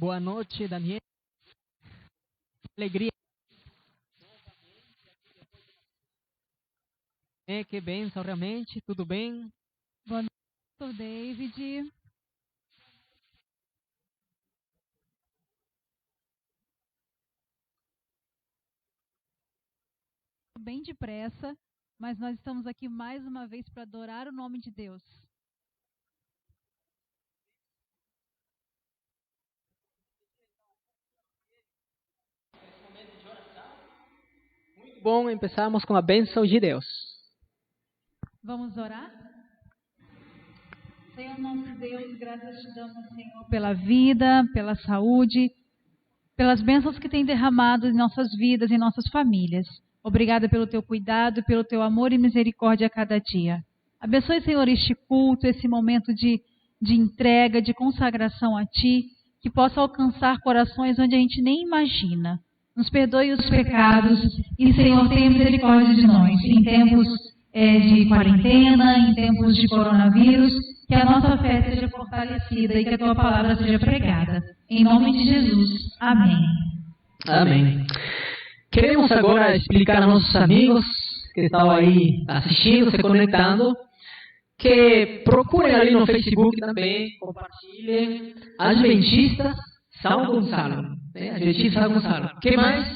Boa noite, Daniel. Alegria. Que bênção, realmente. Tudo bem? Boa noite, Pastor David. Bem depressa, mas nós estamos aqui mais uma vez para adorar o nome de Deus. Muito bom, começamos com a bênção de Deus. Vamos orar? Senhor, nosso Deus, graças te damos, Senhor, pela vida, pela saúde, pelas bênçãos que tem derramado em nossas vidas, em nossas famílias. Obrigada pelo teu cuidado, pelo teu amor e misericórdia a cada dia. Abençoe, Senhor, este culto, esse momento de entrega, de consagração a Ti, que possa alcançar corações onde a gente nem imagina. Nos perdoe os pecados e, Senhor, tenha misericórdia de nós. Em tempos de quarentena, em tempos de coronavírus, que a nossa fé seja fortalecida e que a Tua palavra seja pregada. Em nome de Jesus. Amém. Amém. Queremos agora explicar a nossos amigos que estão aí assistindo, se conectando, que procurem ali no Facebook também, compartilhem Adventista São Gonçalo. Adventista São Gonçalo. O que mais?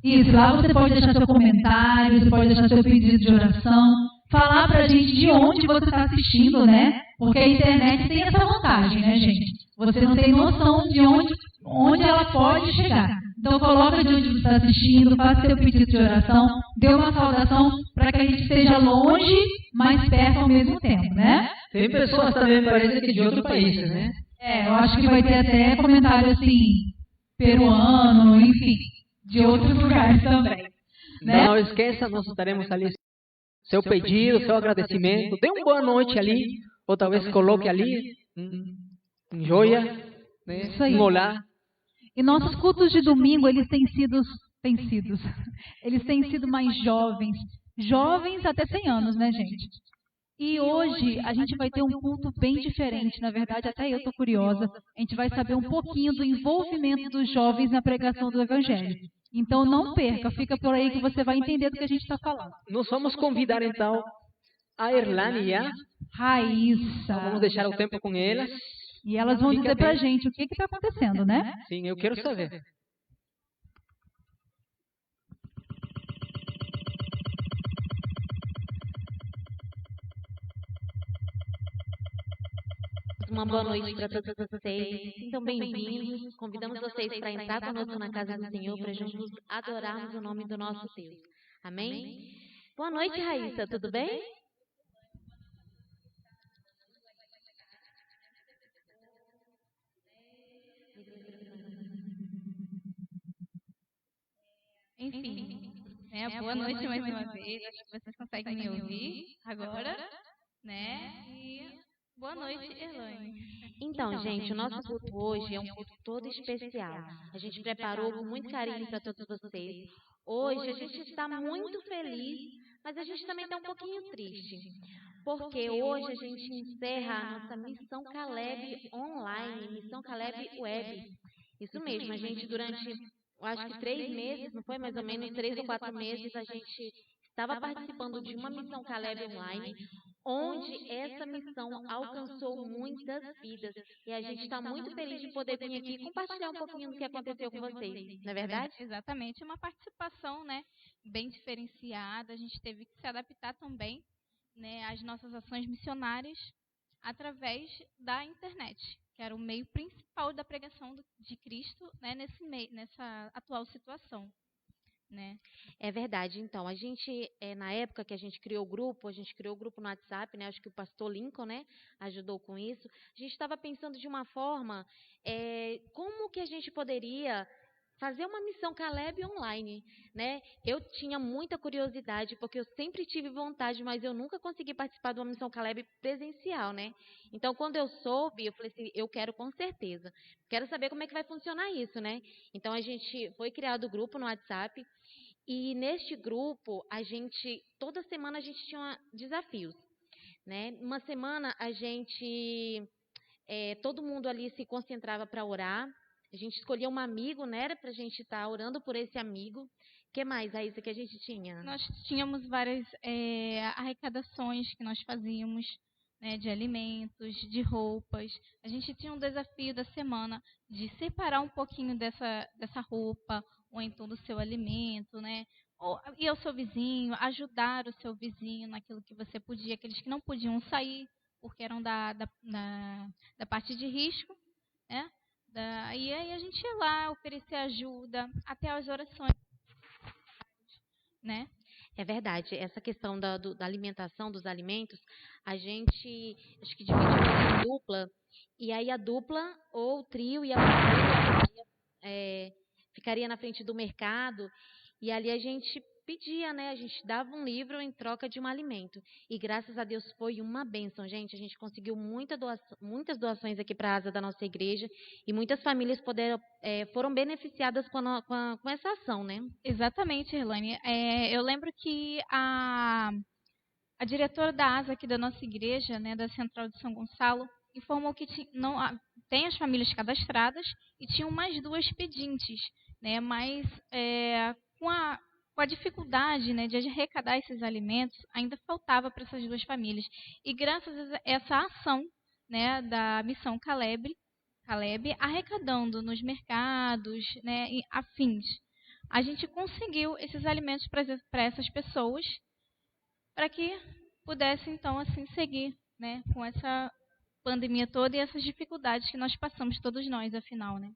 Isso, lá você pode deixar seu comentário, você pode deixar seu pedido de oração, falar pra gente de onde você está assistindo, né? Porque a internet tem essa vantagem, né, gente? Você não tem noção de onde ela pode chegar. Então, coloca de onde você está assistindo, faça seu pedido de oração, dê uma saudação para que a gente esteja longe, mas perto ao mesmo tempo, né? Tem pessoas também, parece que de outros países, né? Eu acho que vai ter até comentário assim, peruano, enfim, de outros lugares também. Né? Não esqueça, nós estaremos ali. Seu pedido, seu agradecimento, dê uma boa noite ali, ou talvez coloque ali, em joia, né? Um olá. E nossos cultos de domingo, eles têm sido mais jovens até 100 anos, né, gente? E hoje a gente vai ter um culto bem diferente, na verdade, até eu estou curiosa. A gente vai saber um pouquinho do envolvimento dos jovens na pregação do Evangelho. Então não perca, fica por aí que você vai entender do que a gente está falando. Nós vamos convidar então a Erlane e a Raíssa. Vamos deixar o tempo com elas. E elas vão dizer pra gente o que está acontecendo, né? Sim, eu quero saber. Uma boa noite para todos vocês. Sintam bem-vindos. Convidamos vocês para entrar conosco na casa do Senhor para juntos adorarmos o nome do nosso Deus. Amém? Boa noite, Raíssa. Tudo bem? Enfim, boa noite mais uma vez. Acho que vocês conseguem me ouvir agora, né? E boa noite, Erlane. Então, gente, o nosso culto hoje é um culto todo especial. A gente preparou com muito carinho para todos vocês. Hoje a gente está muito feliz, mas a gente também está um pouquinho triste. Porque hoje a gente encerra a nossa Missão Caleb online, Missão Caleb Web. Isso mesmo, a gente durante, eu acho que 3 meses, não foi mais ou menos 3 ou 4 meses, a gente estava participando de uma Missão Caleb online, onde essa missão alcançou muitas vidas. E a gente está muito feliz de poder vir aqui e compartilhar um pouquinho do que aconteceu com vocês, não é verdade? Exatamente, uma participação, né, bem diferenciada. A gente teve que se adaptar também, né, às nossas ações missionárias através da internet, que era o meio principal da pregação de Cristo, né, nessa atual situação. Né? É verdade. Então, a gente, na época que a gente criou o grupo no WhatsApp, né? Acho que o pastor Lincoln, né, ajudou com isso. A gente estava pensando de uma forma, como que a gente poderia fazer uma missão Caleb online, né? Eu tinha muita curiosidade, porque eu sempre tive vontade, mas eu nunca consegui participar de uma missão Caleb presencial, né? Então, quando eu soube, eu falei assim, eu quero com certeza. Quero saber como é que vai funcionar isso, né? Então, a gente foi criado o grupo no WhatsApp, e neste grupo, toda semana a gente tinha desafios, né? Uma semana a gente, todo mundo ali se concentrava para orar, A gente escolhia um amigo, né, para a gente estar orando por esse amigo. O que mais, Raíssa, que a gente tinha? Nós tínhamos várias arrecadações que nós fazíamos, né, de alimentos, de roupas. A gente tinha um desafio da semana de separar um pouquinho dessa roupa, ou então do seu alimento, né? Ou ir ao seu vizinho, ajudar o seu vizinho naquilo que você podia, aqueles que não podiam sair, porque eram da parte de risco, né? E aí a gente ia lá oferecer ajuda, até as orações, né? É verdade, essa questão da alimentação, dos alimentos, a gente acho que dividiu em dupla, e aí a dupla ou o trio ia pra rua, ficaria na frente do mercado, e ali a gente pedia, né? A gente dava um livro em troca de um alimento. E graças a Deus foi uma bênção, gente. A gente conseguiu muitas doações aqui para a asa da nossa igreja, e muitas famílias foram beneficiadas com essa ação, né? Exatamente, Erlane. Eu lembro que a diretora da ASA aqui da nossa igreja, né, da Central de São Gonçalo, informou que tem as famílias cadastradas e tinham mais 2 pedintes, né, mas com a dificuldade, né, de arrecadar esses alimentos, ainda faltava para essas 2 famílias. E graças a essa ação, né, da Missão Caleb, arrecadando nos mercados, né, e afins, a gente conseguiu esses alimentos para essas pessoas, para que pudesse então assim seguir, né, com essa pandemia toda e essas dificuldades que nós passamos todos nós, afinal, né?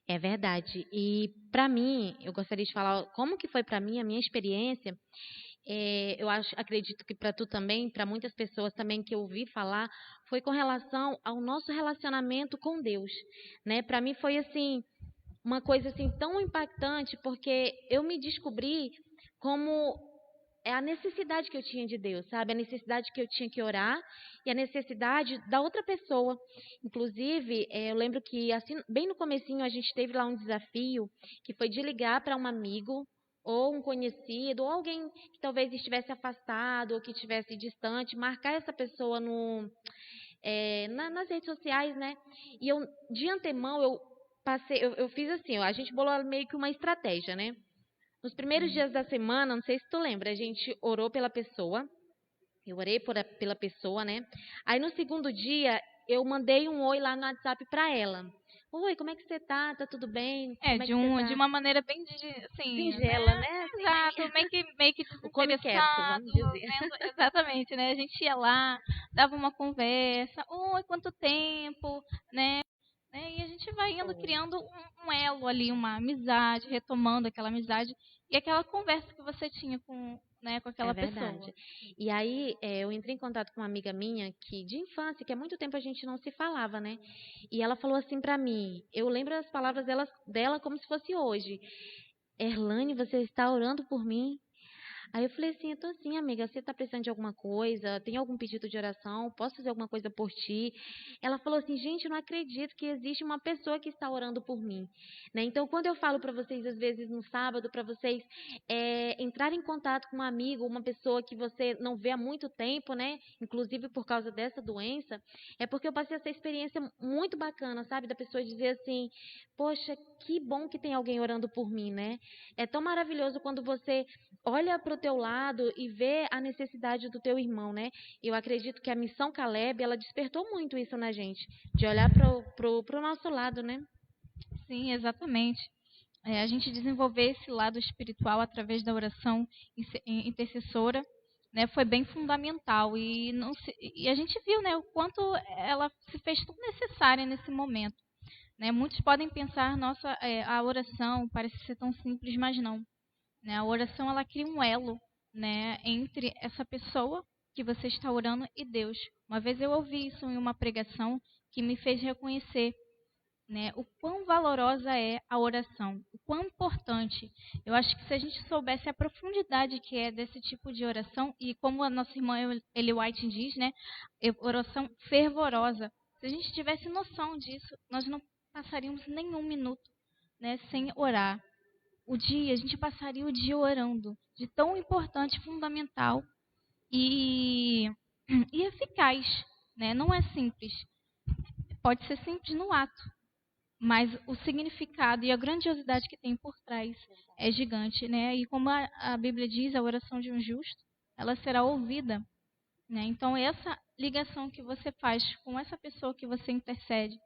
É verdade. E para mim, eu gostaria de falar como que foi para mim a minha experiência. Acredito que para tu também, para muitas pessoas também que eu ouvi falar, foi com relação ao nosso relacionamento com Deus, né? Para mim foi assim uma coisa assim tão impactante, porque eu me descobri como é a necessidade que eu tinha de Deus, sabe? A necessidade que eu tinha que orar e a necessidade da outra pessoa. Inclusive, eu lembro que assim, bem no comecinho a gente teve lá um desafio que foi de ligar para um amigo ou um conhecido ou alguém que talvez estivesse afastado ou que estivesse distante, marcar essa pessoa nas redes sociais, né? E eu, de antemão, eu fiz assim, a gente bolou meio que uma estratégia, né? Nos primeiros dias da semana, não sei se tu lembra, a gente orou pela pessoa. Eu orei pela pessoa, né? Aí no segundo dia, eu mandei um oi lá no WhatsApp pra ela. Oi, como é que você tá? Tá tudo bem? Como é que você tá? De uma maneira bem assim, Singela, né? né? Assim, Exato, meio que o come quieto, desinteressado, vamos dizer. exatamente, né? A gente ia lá, dava uma conversa, oi, quanto tempo, né? E a gente vai indo criando um elo ali, uma amizade, retomando aquela amizade e aquela conversa que você tinha com aquela pessoa. Verdade. E aí, eu entrei em contato com uma amiga minha de infância, que há muito tempo a gente não se falava, né? E ela falou assim pra mim, eu lembro as palavras dela como se fosse hoje. Erlane, você está orando por mim? Aí eu falei assim, eu tô assim, amiga, você tá precisando de alguma coisa? Tem algum pedido de oração? Posso fazer alguma coisa por ti? Ela falou assim, gente, eu não acredito que existe uma pessoa que está orando por mim, né? Então, quando eu falo para vocês, às vezes no sábado, para vocês entrarem em contato com um amigo, uma pessoa que você não vê há muito tempo, né? Inclusive por causa dessa doença, é porque eu passei essa experiência muito bacana, sabe? Da pessoa dizer assim, poxa, que bom que tem alguém orando por mim, né? É tão maravilhoso quando você olha para o teu lado e vê a necessidade do teu irmão, né? Eu acredito que a missão Caleb, ela despertou muito isso na gente, de olhar pro nosso lado, né? Sim, exatamente. A gente desenvolver esse lado espiritual através da oração intercessora, né, foi bem fundamental e a gente viu, né, o quanto ela se fez tão necessária nesse momento, né? Muitos podem pensar, nossa, a oração parece ser tão simples, mas não. Né? A oração ela cria um elo, né, entre essa pessoa que você está orando e Deus. Uma vez eu ouvi isso em uma pregação que me fez reconhecer, né, o quão valorosa é a oração, o quão importante. Eu acho que se a gente soubesse a profundidade que é desse tipo de oração, e como a nossa irmã Ellen White diz, né, oração fervorosa, se a gente tivesse noção disso, nós não passaríamos nenhum minuto, né, sem orar. A gente passaria o dia orando, de tão importante, fundamental e eficaz, né? Não é simples. Pode ser simples no ato, mas o significado e a grandiosidade que tem por trás é gigante, né? E como a Bíblia diz, a oração de um justo, ela será ouvida, né? Então, essa ligação que você faz com essa pessoa que você intercede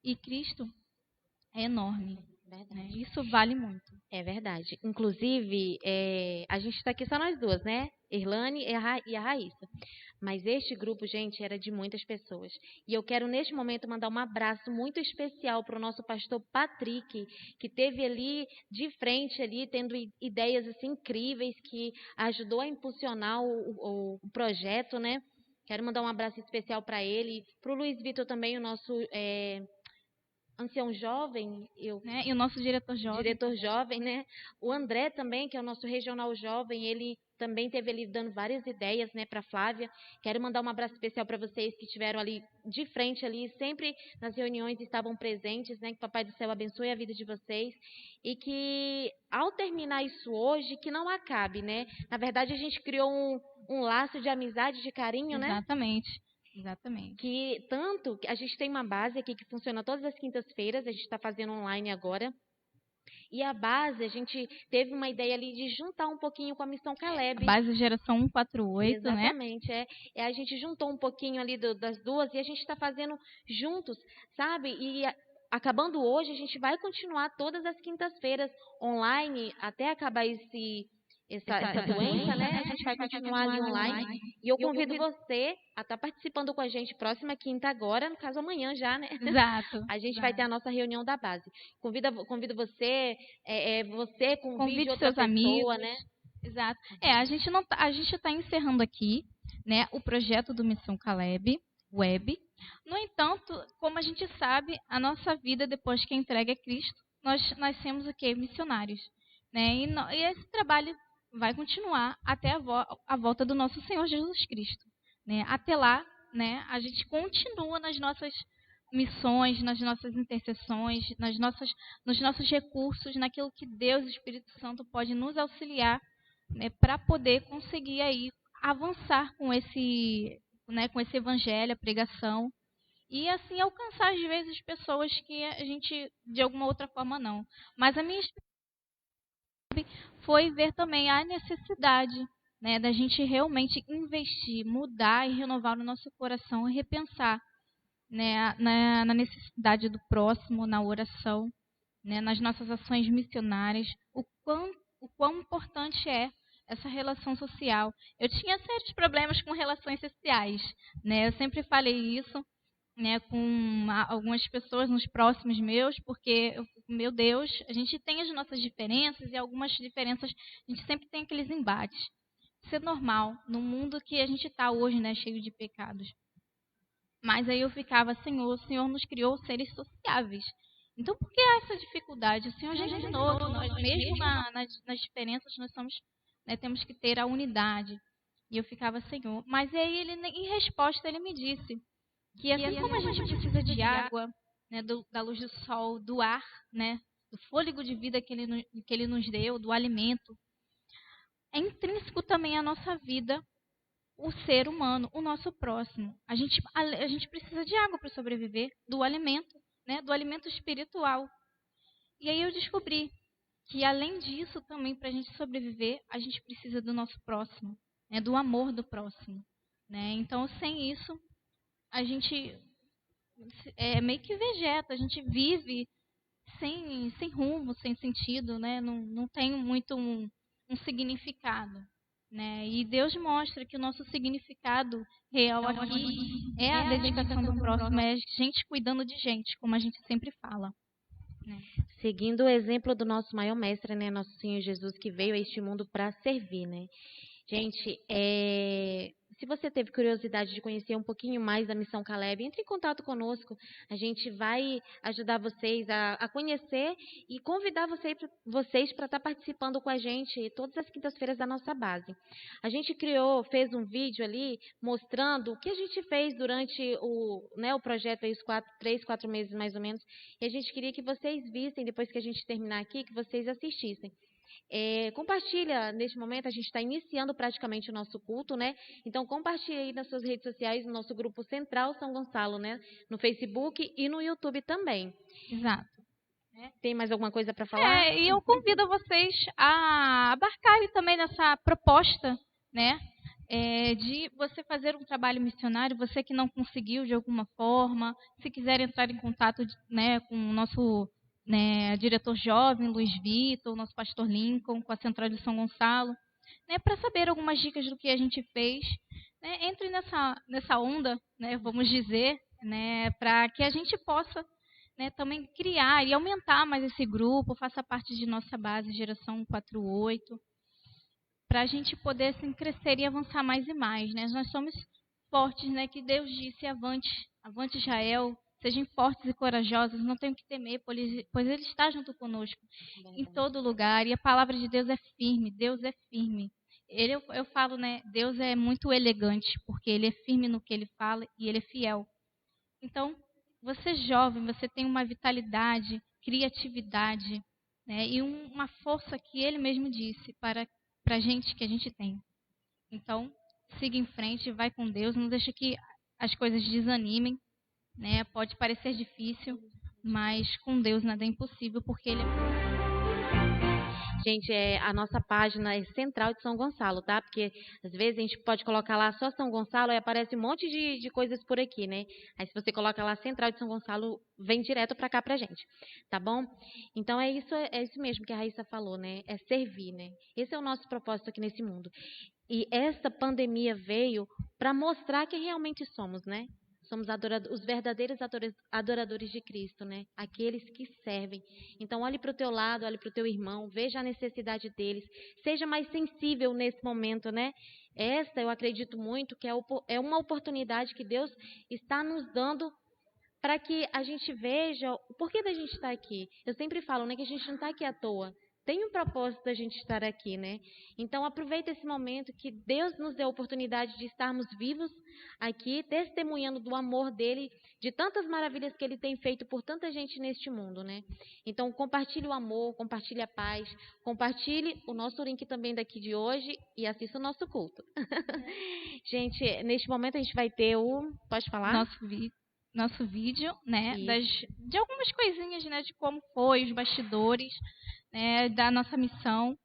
e Cristo é enorme, né? Isso vale muito. É verdade. Inclusive, a gente está aqui só nós duas, né? Irlane e a Raíssa. Mas este grupo, gente, era de muitas pessoas. E eu quero, neste momento, mandar um abraço muito especial para o nosso pastor Patrick, que teve ali de frente, ali, tendo ideias assim, incríveis, que ajudou a impulsionar o projeto, né? Quero mandar um abraço especial para ele. Para o Luiz Vitor também, o nosso ancião jovem, Né? E o nosso diretor jovem, né? O André também, que é o nosso regional jovem, ele também teve ali dando várias ideias, né, para Flávia. Quero mandar um abraço especial para vocês que estiveram ali de frente ali, sempre nas reuniões estavam presentes, né? Que o Papai do Céu abençoe a vida de vocês e que ao terminar isso hoje, que não acabe, né? Na verdade, a gente criou um laço de amizade, de carinho, né? Exatamente. Que tanto que a gente tem uma base aqui que funciona todas as quintas-feiras, a gente está fazendo online agora. E a base, a gente teve uma ideia ali de juntar um pouquinho com a Missão Caleb. A base geração 148, né? Exatamente, a gente juntou um pouquinho ali das duas e a gente está fazendo juntos, sabe? E acabando hoje, a gente vai continuar todas as quintas-feiras online até acabar essa doença, né? A gente vai continuar ali online. E eu convido você a estar participando com a gente próxima quinta agora, no caso amanhã já, né? Exato. A gente vai ter a nossa reunião da base. Convido você, você convide outra seus pessoa, amigos, né? Exato. A gente está encerrando aqui, né, o projeto do Missão Caleb Web. No entanto, como a gente sabe, a nossa vida depois que entrega a Cristo, nós nascemos o quê? Missionários, né? E esse trabalho vai continuar até a volta do nosso Senhor Jesus Cristo, né? Até lá, né, a gente continua nas nossas missões, nas nossas intercessões, nos nossos recursos, naquilo que Deus, o Espírito Santo, pode nos auxiliar, né, para poder conseguir aí avançar com esse evangelho, a pregação, e assim alcançar às vezes pessoas que a gente de alguma outra forma não. Mas a minha experiência foi ver também a necessidade, né, da gente realmente investir, mudar e renovar o nosso coração e repensar, né, na necessidade do próximo, na oração, né, nas nossas ações missionárias, o quão importante é essa relação social. Eu tinha sérios problemas com relações sociais, né? Eu sempre falei isso, né, com algumas pessoas nos próximos meus, porque, meu Deus, a gente tem as nossas diferenças e algumas diferenças, a gente sempre tem aqueles embates. Isso é normal, no mundo que a gente está hoje, né, cheio de pecados. Mas aí eu ficava, Senhor, o Senhor nos criou seres sociáveis. Então, por que essa dificuldade? O Senhor já ensinou que nós, mesmo nas diferenças, nós somos, né, temos que ter a unidade. E eu ficava, Senhor. Mas aí, em resposta, ele me disse que assim como a gente precisa de água, né, da luz do sol, do ar, né, do fôlego de vida que ele nos deu, do alimento, é intrínseco também à nossa vida o ser humano, o nosso próximo. A gente precisa de água para sobreviver, do alimento, né? Do alimento espiritual. E aí eu descobri que, além disso, também para a gente sobreviver, a gente precisa do nosso próximo, né? Do amor do próximo. Né? Então, sem isso, a gente meio que vegeta, a gente vive sem rumo, sem sentido, né? Não tem muito um significado. Né? E Deus mostra que o nosso significado real aqui é a dedicação do próximo, é gente cuidando de gente, como a gente sempre fala. Né? Seguindo o exemplo do nosso maior mestre, né, nosso Senhor Jesus, que veio a este mundo para servir, né? Gente, se você teve curiosidade de conhecer um pouquinho mais da Missão Caleb, entre em contato conosco. A gente vai ajudar vocês a conhecer e convidar vocês para estar participando com a gente todas as quintas-feiras da nossa base. A gente fez um vídeo ali mostrando o que a gente fez durante o projeto, aí, os 3, 4 meses mais ou menos, e a gente queria que vocês vissem, depois que a gente terminar aqui, que vocês assistissem. Compartilha, neste momento a gente está iniciando praticamente o nosso culto, né? Então compartilha aí nas suas redes sociais, no nosso grupo Central São Gonçalo, né? No Facebook e no YouTube também. Exato. Tem mais alguma coisa para falar? E eu convido vocês a abarcarem também nessa proposta, né? De você fazer um trabalho missionário, você que não conseguiu de alguma forma, se quiser entrar em contato, né, com o nosso, né, diretor jovem, Luiz Vitor, o nosso pastor Lincoln, com a Central de São Gonçalo, né, para saber algumas dicas do que a gente fez, né, entre nessa onda, né, vamos dizer, né, para que a gente possa, né, também criar e aumentar mais esse grupo, faça parte de nossa base Geração 48, para a gente poder assim, crescer e avançar mais e mais. Né? Nós somos fortes, né, que Deus disse, avante, avante Israel, sejam fortes e corajosos, não tenham que temer, pois Ele está junto conosco em todo lugar. E a palavra de Deus é firme, Deus é firme. Eu falo, né, Deus é muito elegante, porque Ele é firme no que Ele fala e Ele é fiel. Então, você jovem, você tem uma vitalidade, criatividade, né, e uma força que Ele mesmo disse para a gente, que a gente tem. Então, siga em frente, vai com Deus, não deixe que as coisas desanimem, né? Pode parecer difícil, mas com Deus nada é impossível, porque Ele é... Gente, a nossa página é Central de São Gonçalo, tá? Porque às vezes a gente pode colocar lá só São Gonçalo e aparece um monte de coisas por aqui, né? Aí se você coloca lá Central de São Gonçalo, vem direto pra cá pra gente, tá bom? Então é isso mesmo que a Raíssa falou, né? É servir, né? Esse é o nosso propósito aqui nesse mundo. E essa pandemia veio para mostrar quem realmente somos, né? Somos os verdadeiros adoradores de Cristo, né? Aqueles que servem. Então, olhe para o teu lado, olhe para o teu irmão, veja a necessidade deles. Seja mais sensível nesse momento, né? Esta, eu acredito muito, que é uma oportunidade que Deus está nos dando para que a gente veja o porquê da gente estar aqui. Eu sempre falo, né, que a gente não está aqui à toa. Tem um propósito da gente estar aqui, né? Então, aproveita esse momento que Deus nos deu a oportunidade de estarmos vivos aqui, testemunhando do amor dele, de tantas maravilhas que ele tem feito por tanta gente neste mundo, né? Então, compartilhe o amor, compartilhe a paz, compartilhe o nosso link também daqui de hoje e assista o nosso culto. Gente, neste momento a gente vai ter Pode falar? Nosso vídeo, né? De algumas coisinhas, né? De como foi, os bastidores, né, da nossa missão,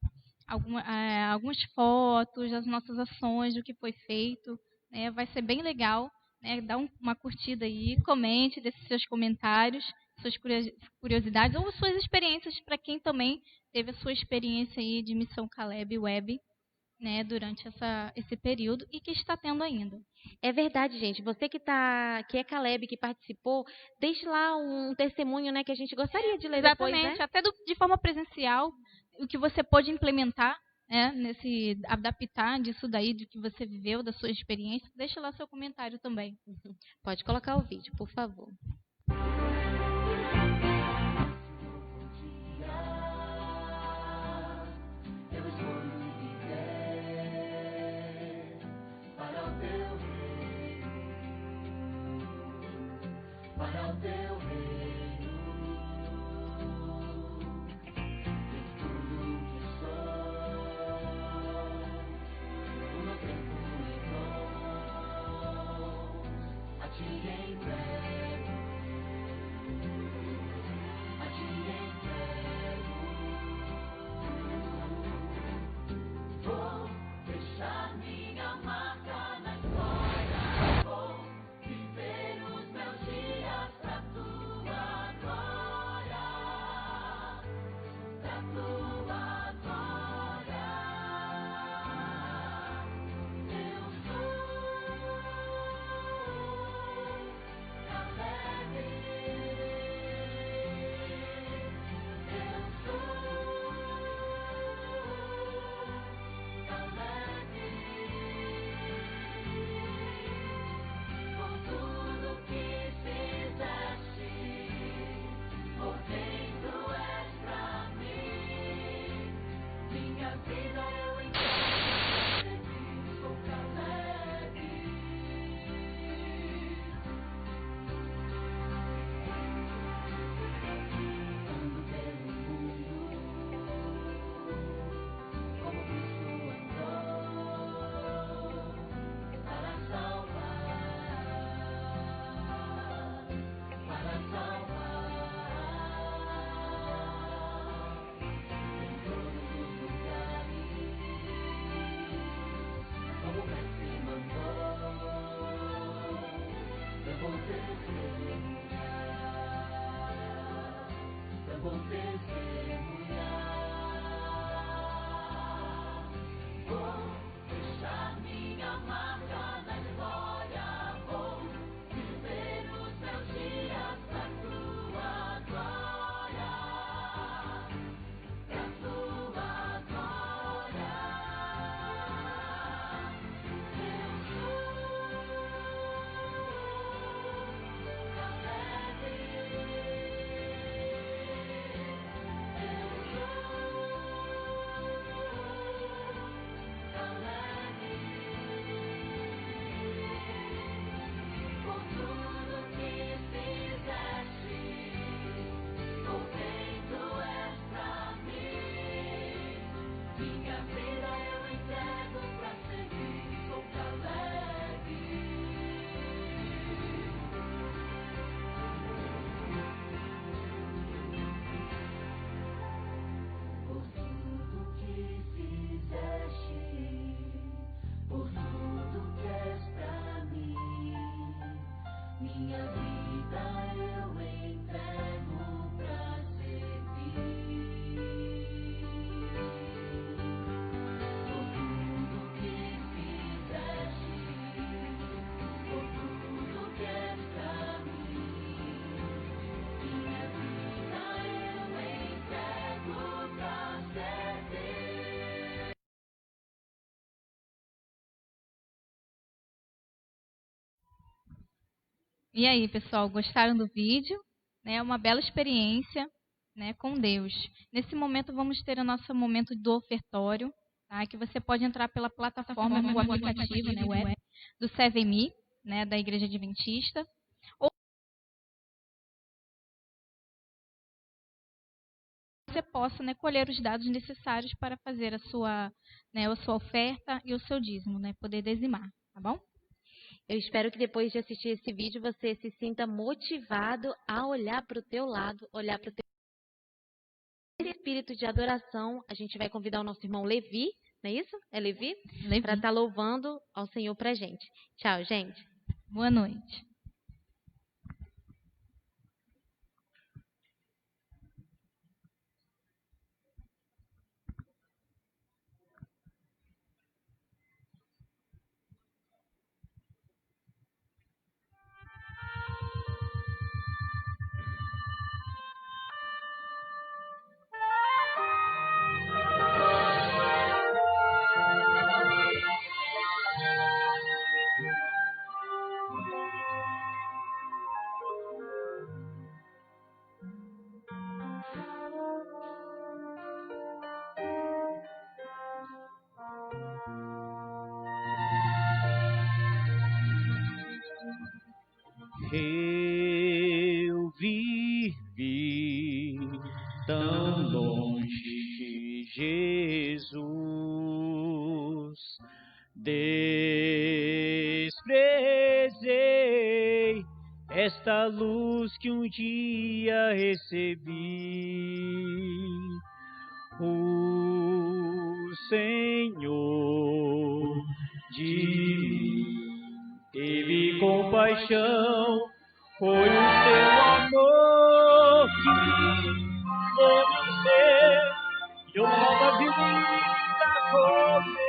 algumas fotos das nossas ações, do que foi feito, né, vai ser bem legal, né, dá uma curtida aí, comente, deixe seus comentários, suas curiosidades ou suas experiências para quem também teve a sua experiência aí de Missão Caleb Web, né, durante esse período e que está tendo ainda. É verdade, gente. Você que é Caleb, que participou, deixe lá um testemunho, né, que a gente gostaria de ler depois, né? Exatamente, até de forma presencial, o que você pode implementar, né, nesse adaptar disso daí, do que você viveu, da sua experiência. Deixa lá seu comentário também. Pode colocar o vídeo, por favor. Para o teu reino, tudo que sou, o meu tempo em mãos, a ti entrego, a ti entrego. Vou deixar minha marca na história, vou viver os meus dias pra tua glória, pra tua glória. Eu E aí, pessoal, gostaram do vídeo? É uma bela experiência, né, com Deus. Nesse momento, vamos ter o nosso momento do ofertório, tá? Que você pode entrar pela plataforma, o aplicativo, né, web, do 7Me, né, da Igreja Adventista. Ou você possa, né, colher os dados necessários para fazer a sua oferta e o seu dízimo, né, poder dizimar, tá bom? Eu espero que depois de assistir esse vídeo você se sinta motivado a olhar para o teu lado, olhar para o teu espírito de adoração. A gente vai convidar o nosso irmão Levi, não é isso? É Levi? Levi. Para estar louvando ao Senhor pra gente. Tchau, gente. Boa noite. Eu vivi tão longe de Jesus, desprezei esta luz que um dia recebi. O Senhor de mim teve compaixão, foi o seu amor que mudou meu ser e uma nova vida começou.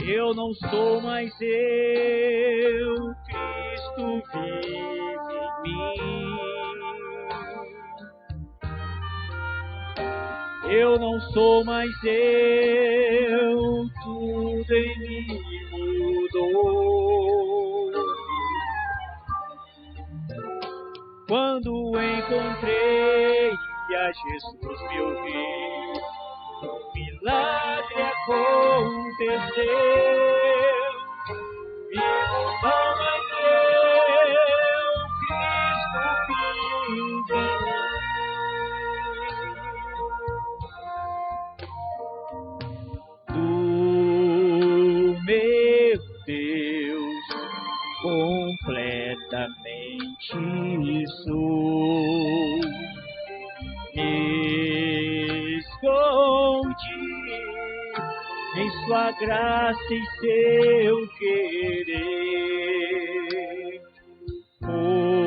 Eu não sou mais eu, Cristo vive em mim. Eu não sou mais eu, tudo em mim mudou. Quando encontrei a Jesus meu Rei, um milagre aconteceu. Vivo não mais eu, Cristo vive em mim. Meu Deus, completamente sou. Me escondi em sua graça e seu querer. Hoje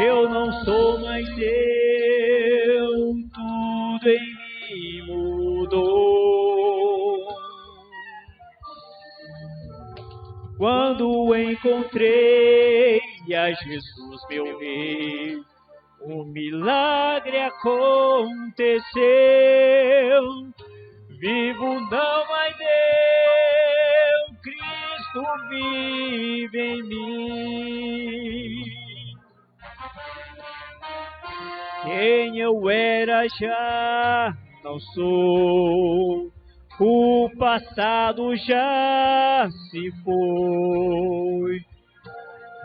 eu não sou mais eu, tudo em mim mudou. Quando encontrei a Jesus meu Rei, um milagre aconteceu. Vivo não mais eu, Cristo vive em mim. Quem eu era já não sou, o passado já se foi.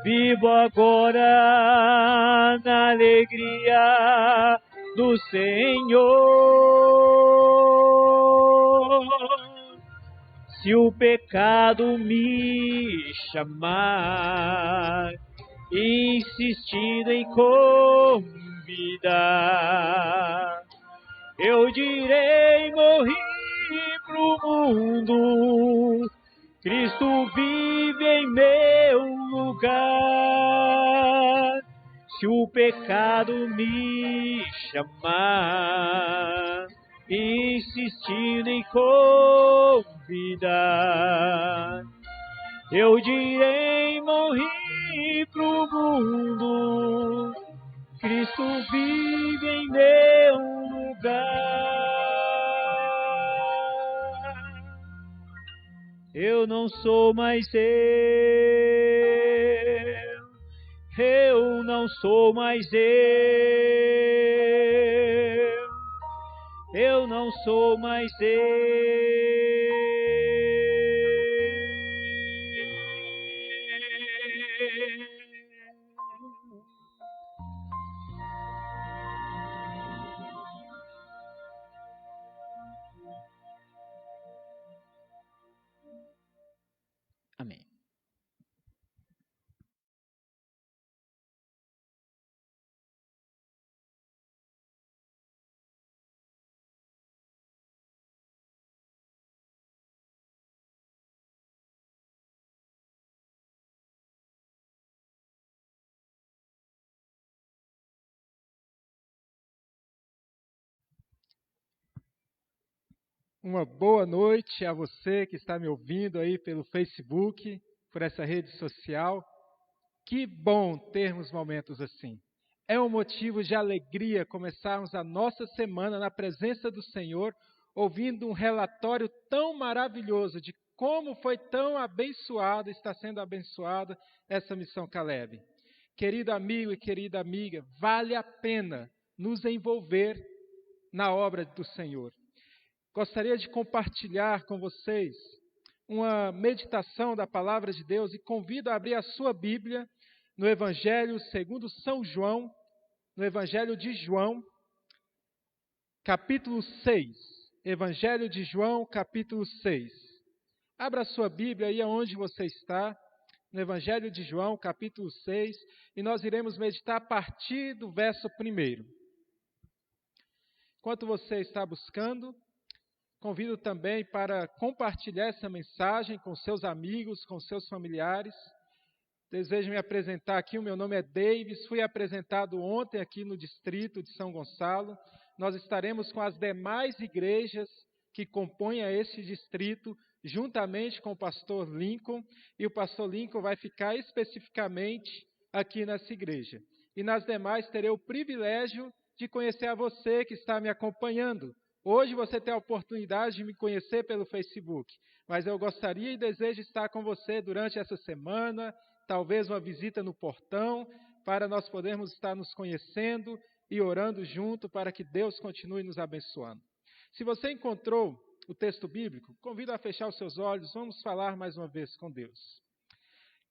Vivo agora na alegria do Senhor. Se o pecado me chamar, insistindo em convidar, eu direi: morri pro mundo. Cristo vive em meu lugar. Se o pecado me chamar, insistindo em convidar, eu direi: morri pro mundo. Cristo vive em meu lugar. Eu não sou mais eu não sou mais eu não sou mais Amém. Uma boa noite a você que está me ouvindo aí pelo Facebook, por essa rede social. Que bom termos momentos assim. É um motivo de alegria começarmos a nossa semana na presença do Senhor, ouvindo um relatório tão maravilhoso de como foi tão abençoada, está sendo abençoada essa missão Caleb. Querido amigo e querida amiga, vale a pena nos envolver na obra do Senhor. Gostaria de compartilhar com vocês uma meditação da Palavra de Deus e convido a abrir a sua Bíblia no Evangelho segundo São João, no Evangelho de João, capítulo 6. Evangelho de João, capítulo 6. Abra a sua Bíblia aí aonde você está, no Evangelho de João, capítulo 6, e nós iremos meditar a partir do verso 1. Enquanto você está buscando, convido também para compartilhar essa mensagem com seus amigos, com seus familiares. Desejo me apresentar aqui, o meu nome é Davis, fui apresentado ontem aqui no distrito de São Gonçalo. Nós estaremos com as demais igrejas que compõem esse distrito, juntamente com o pastor Lincoln, e o pastor Lincoln vai ficar especificamente aqui nessa igreja. E nas demais terei o privilégio de conhecer a você que está me acompanhando. Hoje você tem a oportunidade de me conhecer pelo Facebook, mas eu gostaria e desejo estar com você durante essa semana, talvez uma visita no portão, para nós podermos estar nos conhecendo e orando junto para que Deus continue nos abençoando. Se você encontrou o texto bíblico, convido a fechar os seus olhos, vamos falar mais uma vez com Deus.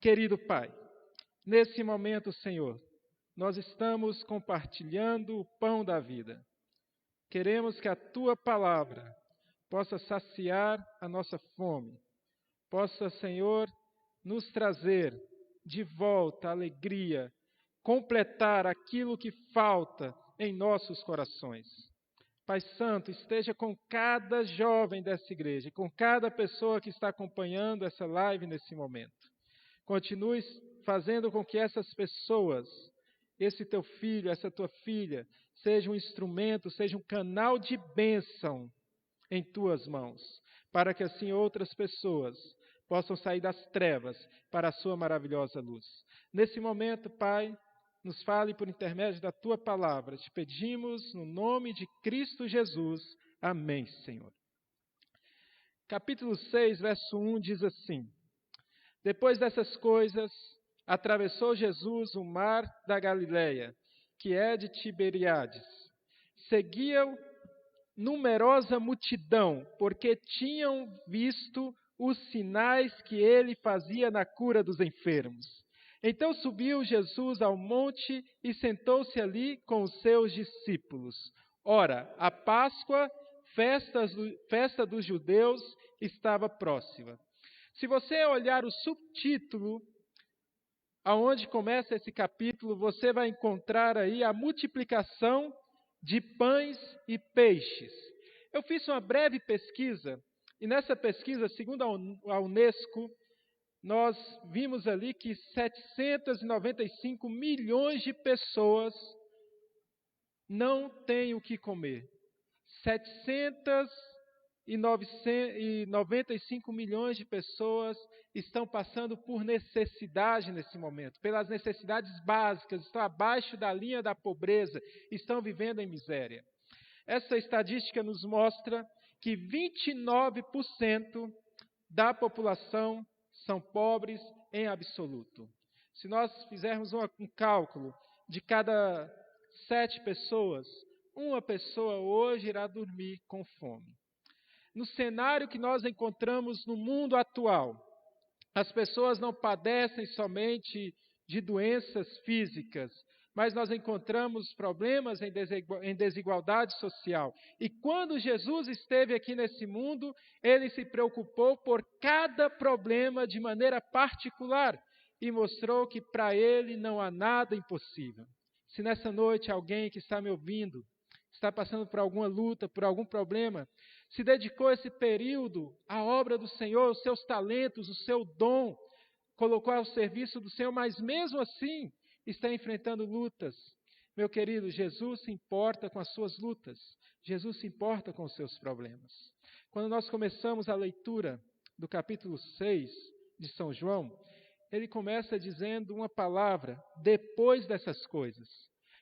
Querido Pai, nesse momento, Senhor, nós estamos compartilhando o pão da vida. Queremos que a Tua Palavra possa saciar a nossa fome, possa, Senhor, nos trazer de volta a alegria, completar aquilo que falta em nossos corações. Pai Santo, esteja com cada jovem dessa igreja, com cada pessoa que está acompanhando essa live nesse momento. Continue fazendo com que essas pessoas, esse teu filho, essa tua filha, seja um instrumento, seja um canal de bênção em tuas mãos, para que assim outras pessoas possam sair das trevas para a sua maravilhosa luz. Nesse momento, Pai, nos fale por intermédio da Tua Palavra. Te pedimos no nome de Cristo Jesus. Amém, Senhor. Capítulo 6, verso 1 diz assim: Depois dessas coisas, atravessou Jesus o mar da Galileia, que é de Tiberíades. Seguia-o numerosa multidão, porque tinham visto os sinais que ele fazia na cura dos enfermos. Então subiu Jesus ao monte e sentou-se ali com os seus discípulos. Ora, a Páscoa, festa dos judeus, estava próxima. Se você olhar o subtítulo, aonde começa esse capítulo, você vai encontrar aí a multiplicação de pães e peixes. Eu fiz uma breve pesquisa, e nessa pesquisa, segundo a Unesco, nós vimos ali que 795 milhões de pessoas não têm o que comer. 795 milhões de pessoas estão passando por necessidade nesse momento, pelas necessidades básicas, estão abaixo da linha da pobreza, estão vivendo em miséria. Essa estatística nos mostra que 29% da população são pobres em absoluto. Se nós fizermos um cálculo de cada 7 pessoas, uma pessoa hoje irá dormir com fome. No cenário que nós encontramos no mundo atual, as pessoas não padecem somente de doenças físicas, mas nós encontramos problemas em desigualdade social. E quando Jesus esteve aqui nesse mundo, ele se preocupou por cada problema de maneira particular e mostrou que para ele não há nada impossível. Se nessa noite alguém que está me ouvindo está passando por alguma luta, por algum problema, se dedicou esse período à obra do Senhor, os seus talentos, o seu dom, colocou ao serviço do Senhor, mas mesmo assim está enfrentando lutas. Meu querido, Jesus se importa com as suas lutas. Jesus se importa com os seus problemas. Quando nós começamos a leitura do capítulo 6 de São João, ele começa dizendo uma palavra, depois dessas coisas.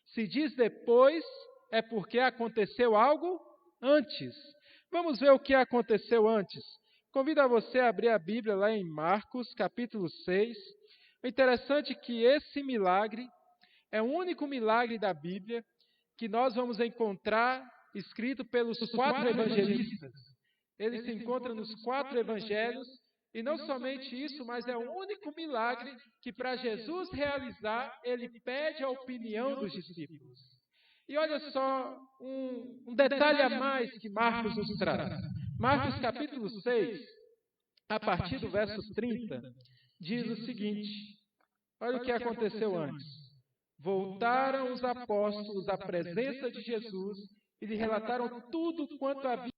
Se diz depois, é porque aconteceu algo antes. Vamos ver o que aconteceu antes. Convido a você a abrir a Bíblia lá em Marcos, capítulo 6. O interessante é que esse milagre é o único milagre da Bíblia que nós vamos encontrar escrito pelos 4 evangelistas. Ele se encontra nos 4 evangelhos, e não somente isso, mas é o único milagre que para Jesus realizar, ele pede a opinião dos discípulos. E olha só um detalhe a mais que Marcos nos traz. Marcos capítulo 6, a partir do verso 30, diz o seguinte: olha o que aconteceu antes. Voltaram os apóstolos à presença de Jesus e lhe relataram tudo quanto havia.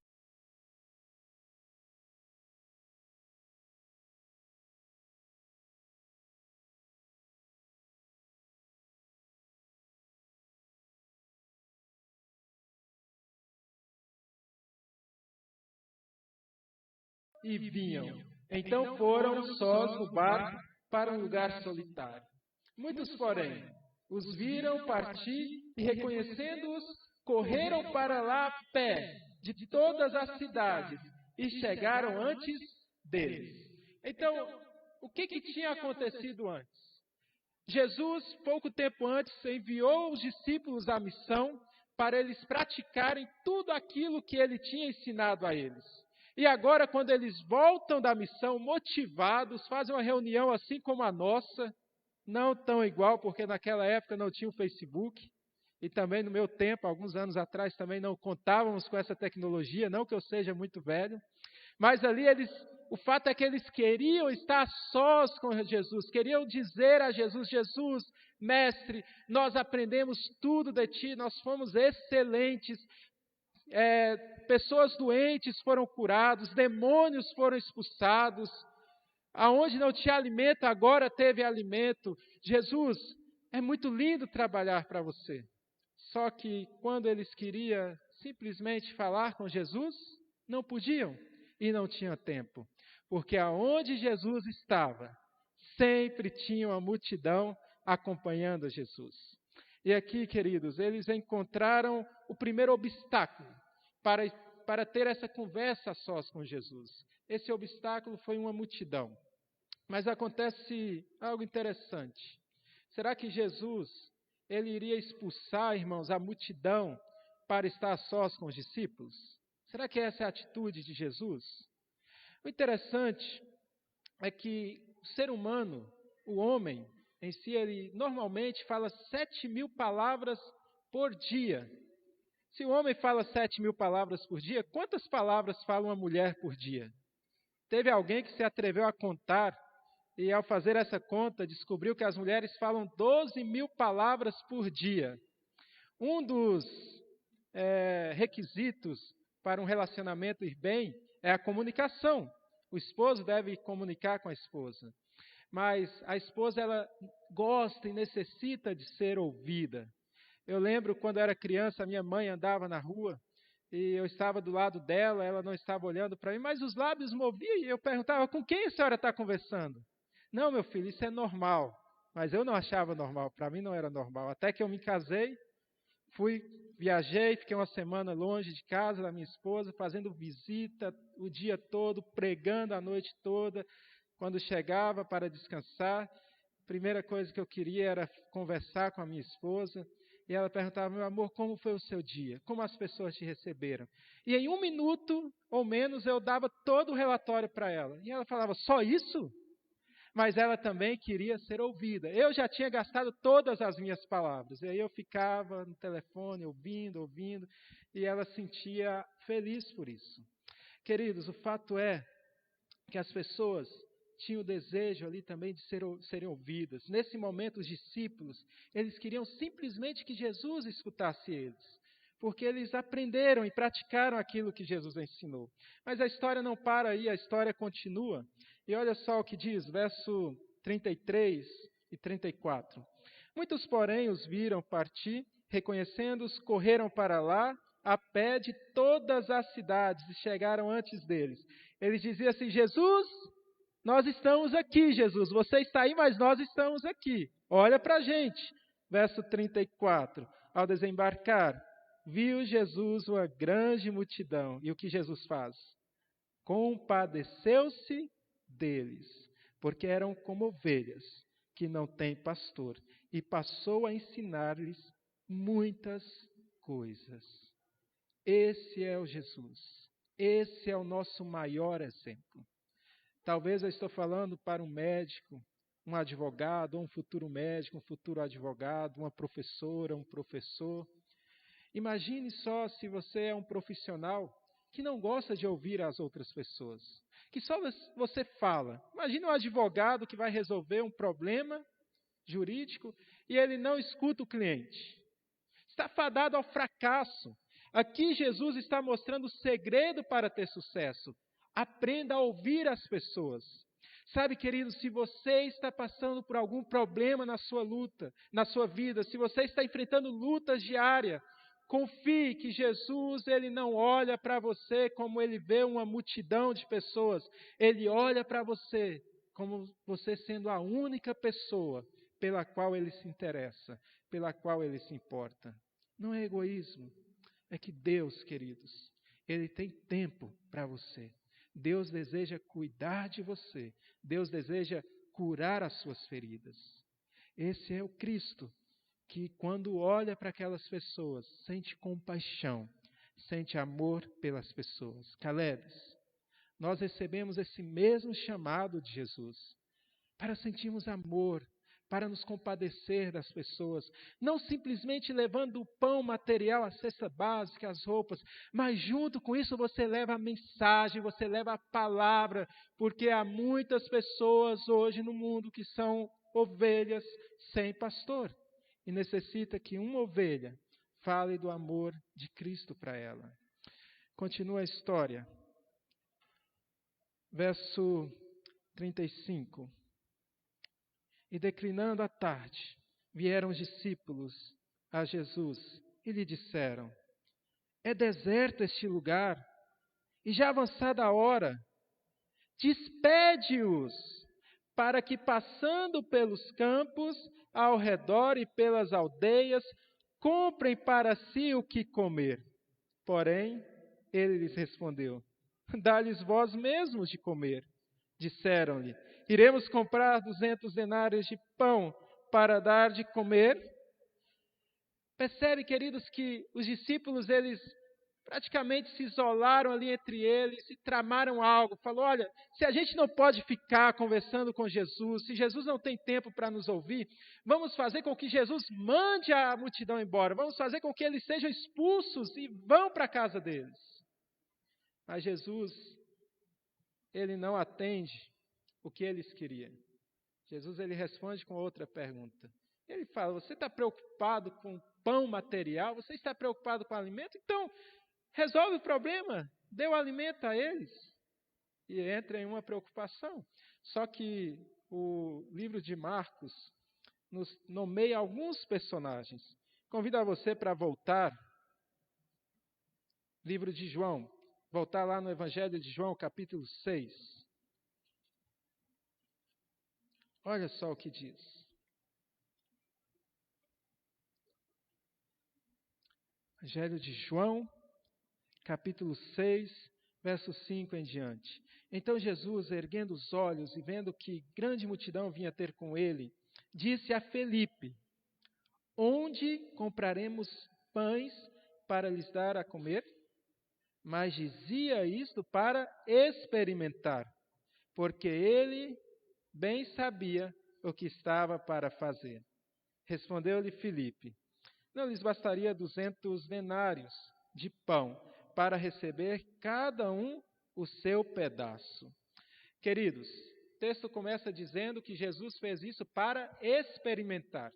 E vinham. Então foram sós no barco para um lugar solitário. Muitos, porém, os viram partir e, reconhecendo-os, correram para lá a pé de todas as cidades e chegaram antes deles. Então, o que tinha acontecido antes? Jesus, pouco tempo antes, enviou os discípulos à missão para eles praticarem tudo aquilo que ele tinha ensinado a eles. E agora, quando eles voltam da missão motivados, fazem uma reunião assim como a nossa, não tão igual, porque naquela época não tinha o Facebook, e também no meu tempo, alguns anos atrás, também não contávamos com essa tecnologia, não que eu seja muito velho, mas ali o fato é que eles queriam estar a sós com Jesus, queriam dizer a Jesus: Jesus, mestre, nós aprendemos tudo de ti, nós fomos excelentes, pessoas doentes foram curadas, demônios foram expulsados, aonde não tinha alimento, agora teve alimento. Jesus, é muito lindo trabalhar para você. Só que quando eles queriam simplesmente falar com Jesus, não podiam e não tinham tempo, porque aonde Jesus estava, sempre tinha uma multidão acompanhando Jesus. E aqui, queridos, eles encontraram o primeiro obstáculo para ter essa conversa a sós com Jesus. Esse obstáculo foi uma multidão. Mas acontece algo interessante. Será que Jesus, ele iria expulsar, irmãos, a multidão para estar a sós com os discípulos? Será que essa é a atitude de Jesus? O interessante é que o ser humano, o homem em si, ele normalmente fala 7.000 palavras por dia. Se o homem fala 7.000 palavras por dia, quantas palavras fala uma mulher por dia? Teve alguém que se atreveu a contar e, ao fazer essa conta, descobriu que as mulheres falam 12.000 palavras por dia. Um dos requisitos para um relacionamento ir bem é a comunicação. O esposo deve comunicar com a esposa. Mas a esposa, ela gosta e necessita de ser ouvida. Eu lembro quando eu era criança, a minha mãe andava na rua e eu estava do lado dela, ela não estava olhando para mim, mas os lábios moviam e eu perguntava, com quem a senhora está conversando? Não, meu filho, isso é normal. Mas eu não achava normal, para mim não era normal. Até que eu me casei, viajei, fiquei uma semana longe de casa da minha esposa, fazendo visita o dia todo, pregando a noite toda. Quando chegava para descansar, a primeira coisa que eu queria era conversar com a minha esposa. E ela perguntava, meu amor, como foi o seu dia? Como as pessoas te receberam? E em 1 minuto ou menos eu dava todo o relatório para ela. E ela falava, só isso? Mas ela também queria ser ouvida. Eu já tinha gastado todas as minhas palavras. E aí eu ficava no telefone ouvindo, e ela sentia feliz por isso. Queridos, o fato é que as pessoas tinham o desejo ali também de serem ouvidas. Nesse momento, os discípulos, eles queriam simplesmente que Jesus escutasse eles, porque eles aprenderam e praticaram aquilo que Jesus ensinou. Mas a história não para aí, a história continua. E olha só o que diz, verso 33 e 34. Muitos, porém, os viram partir, reconhecendo-os, correram para lá, a pé de todas as cidades, e chegaram antes deles. Eles diziam assim, Jesus, nós estamos aqui, Jesus, você está aí, mas nós estamos aqui. Olha para a gente. Verso 34, ao desembarcar, viu Jesus uma grande multidão. E o que Jesus faz? Compadeceu-se deles, porque eram como ovelhas que não têm pastor, e passou a ensinar-lhes muitas coisas. Esse é o Jesus. Esse é o nosso maior exemplo. Talvez eu estou falando para um médico, um advogado, ou um futuro médico, um futuro advogado, uma professora, um professor. Imagine só se você é um profissional que não gosta de ouvir as outras pessoas, que só você fala. Imagine um advogado que vai resolver um problema jurídico e ele não escuta o cliente. Está fadado ao fracasso. Aqui Jesus está mostrando o segredo para ter sucesso. Aprenda a ouvir as pessoas. Sabe, querido, se você está passando por algum problema na sua luta, na sua vida, se você está enfrentando lutas diárias, confie que Jesus, ele não olha para você como ele vê uma multidão de pessoas. Ele olha para você como você sendo a única pessoa pela qual ele se interessa, pela qual ele se importa. Não é egoísmo. É que Deus, queridos, ele tem tempo para você. Deus deseja cuidar de você. Deus deseja curar as suas feridas. Esse é o Cristo que, quando olha para aquelas pessoas, sente compaixão, sente amor pelas pessoas. Calebes, nós recebemos esse mesmo chamado de Jesus para sentirmos amor, para nos compadecer das pessoas, não simplesmente levando o pão material, a cesta básica, as roupas, mas junto com isso você leva a mensagem, você leva a palavra, porque há muitas pessoas hoje no mundo que são ovelhas sem pastor, e necessita que uma ovelha fale do amor de Cristo para ela. Continua a história. Verso 35. E declinando a tarde, vieram os discípulos a Jesus e lhe disseram, é deserto este lugar, e já avançada a hora, despede-os, para que passando pelos campos, ao redor e pelas aldeias, comprem para si o que comer. Porém, ele lhes respondeu, dá-lhes vós mesmos de comer. Disseram-lhe, iremos comprar 200 denários de pão para dar de comer? Percebe, queridos, que os discípulos, eles praticamente se isolaram ali entre eles e tramaram algo. Falou, olha, se a gente não pode ficar conversando com Jesus, se Jesus não tem tempo para nos ouvir, vamos fazer com que Jesus mande a multidão embora. Vamos fazer com que eles sejam expulsos e vão para a casa deles. Mas Jesus, ele não atende o que eles queriam. Jesus, ele responde com outra pergunta. Ele fala, você está preocupado com pão material? Você está preocupado com alimento? Então, resolve o problema, dê o alimento a eles. E entra em uma preocupação. Só que o livro de Marcos nos nomeia alguns personagens. Convido a você para voltar, livro de João, voltar lá no Evangelho de João, capítulo 6. Olha só o que diz. Evangelho de João, capítulo 6, verso 5 em diante. Então Jesus, erguendo os olhos e vendo que grande multidão vinha ter com ele, disse a Felipe: onde compraremos pães para lhes dar a comer? Mas dizia isto para experimentar, porque ele bem sabia o que estava para fazer. Respondeu-lhe Filipe: não lhes bastaria 200 denários de pão para receber cada um o seu pedaço. Queridos, o texto começa dizendo que Jesus fez isso para experimentar.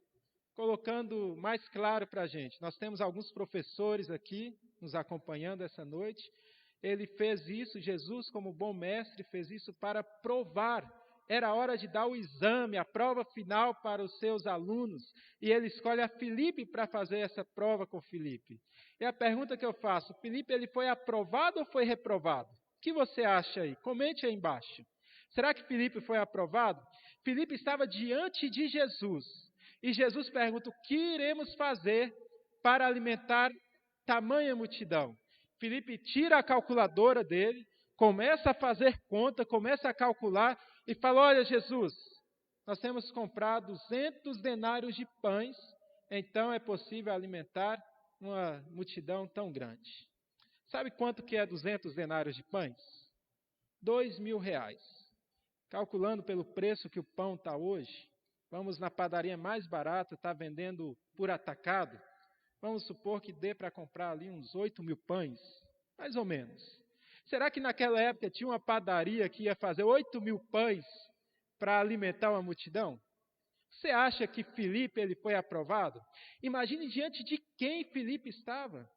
Colocando mais claro para a gente, nós temos alguns professores aqui nos acompanhando essa noite. Ele fez isso, Jesus, como bom mestre, fez isso para provar. Era hora de dar o exame, a prova final para os seus alunos. E ele escolhe a Filipe para fazer essa prova com Filipe. E a pergunta que eu faço, Filipe, ele foi aprovado ou foi reprovado? O que você acha aí? Comente aí embaixo. Será que Filipe foi aprovado? Filipe estava diante de Jesus. E Jesus pergunta, o que iremos fazer para alimentar tamanha multidão? Filipe tira a calculadora dele, começa a fazer conta, começa a calcular e fala, olha Jesus, nós temos comprado 200 denários de pães, então é possível alimentar uma multidão tão grande. Sabe quanto que é 200 denários de pães? 2.000 reais. Calculando pelo preço que o pão está hoje, vamos na padaria mais barata, está vendendo por atacado, vamos supor que dê para comprar ali uns 8.000 pães, mais ou menos. Será que naquela época tinha uma padaria que ia fazer 8.000 pães para alimentar uma multidão? Você acha que Filipe ele foi aprovado? Imagine diante de quem Filipe estava.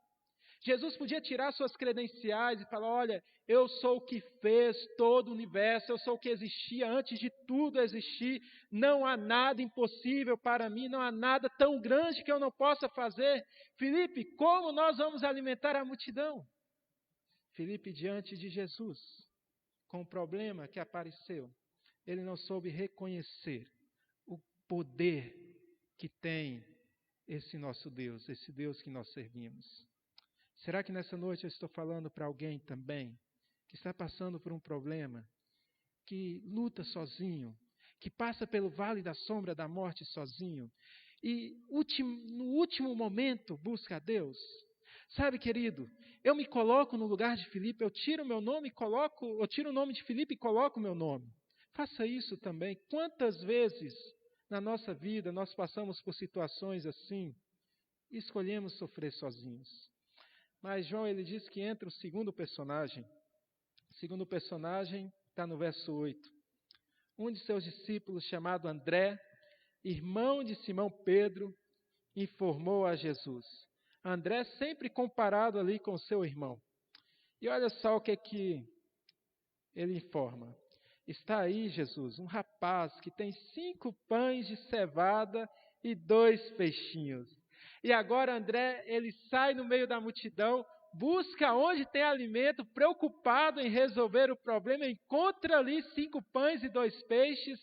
Jesus podia tirar suas credenciais e falar, olha, eu sou o que fez todo o universo, eu sou o que existia antes de tudo existir, não há nada impossível para mim, não há nada tão grande que eu não possa fazer. Filipe, como nós vamos alimentar a multidão? Filipe, diante de Jesus, com o problema que apareceu, ele não soube reconhecer o poder que tem esse nosso Deus, esse Deus que nós servimos. Será que nessa noite eu estou falando para alguém também que está passando por um problema, que luta sozinho, que passa pelo vale da sombra da morte sozinho e no último momento busca a Deus? Sabe, querido, eu me coloco no lugar de Filipe, eu tiro o meu nome eu tiro o nome de Filipe e coloco o meu nome. Faça isso também. Quantas vezes na nossa vida nós passamos por situações assim e escolhemos sofrer sozinhos? Mas João, ele diz que entra o segundo personagem. O segundo personagem está no verso 8. Um de seus discípulos, chamado André, irmão de Simão Pedro, informou a Jesus. André sempre comparado ali com seu irmão. E olha só o que ele informa. Está aí, Jesus, um rapaz que tem 5 pães de cevada e 2 peixinhos. E agora André, ele sai no meio da multidão, busca onde tem alimento, preocupado em resolver o problema, encontra ali 5 pães e 2 peixes